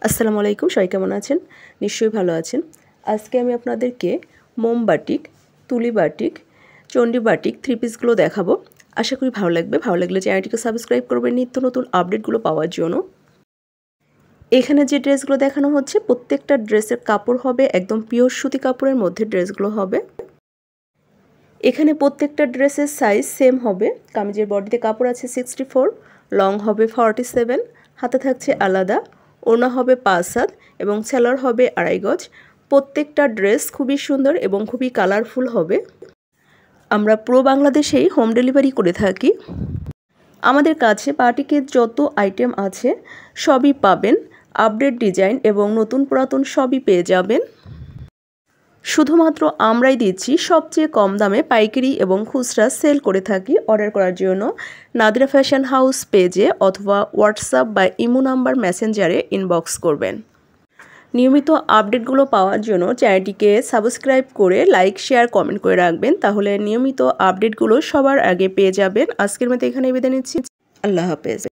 আসসালামু আলাইকুম, সবাই কেমন আছেন? নিশ্চয়ই ভালো আছেন। আজকে আমি আপনাদেরকে মোম বাটিক, তুলি বাটিক, চণ্ডী বাটিক থ্রি পিসগুলো দেখাবো। আশা করি ভালো লাগবে। ভালো লাগলে চ্যানেলটিকে সাবস্ক্রাইব করবেন নিত্য নতুন আপডেটগুলো পাওয়ার জন্য। এখানে যে ড্রেসগুলো দেখানো হচ্ছে প্রত্যেকটা ড্রেসের কাপড় হবে একদম পিওর সুতি কাপড়ের মধ্যে ড্রেসগুলো হবে। এখানে প্রত্যেকটা ড্রেসের সাইজ সেম হবে। কামিজের বডিতে কাপড় আছে 64, লং হবে 47, হাতে থাকছে আলাদা, ওড়না হবে 5 হাত এবং সেলার হবে 2.5 গজ। প্রত্যেকটা ড্রেস খুবই সুন্দর এবং খুবই কালারফুল হবে। আমরা পুরো বাংলাদেশেই হোম ডেলিভারি করে থাকি। আমাদের কাছে বাটিকের যত আইটেম আছে সবই পাবেন। আপডেট ডিজাইন এবং নতুন পুরাতন সবই পেয়ে যাবেন। শুধুমাত্র আমরাই দিচ্ছি সবচেয়ে কম দামে পাইকারি এবং খুচরা সেল করে থাকি। অর্ডার করার জন্য নাদিরা ফ্যাশন হাউস পেজে অথবা হোয়াটসঅ্যাপ বা ইমো নাম্বার মেসেঞ্জারে ইনবক্স করবেন। নিয়মিত আপডেটগুলো পাওয়ার জন্য চ্যানেলটিকে সাবস্ক্রাইব করে লাইক, শেয়ার, কমেন্ট করে রাখবেন। তাহলে নিয়মিত আপডেটগুলো সবার আগে পেয়ে যাবেন। আজকের মতো এখানে বিদায় নিচ্ছি। আল্লাহ হাফেজ।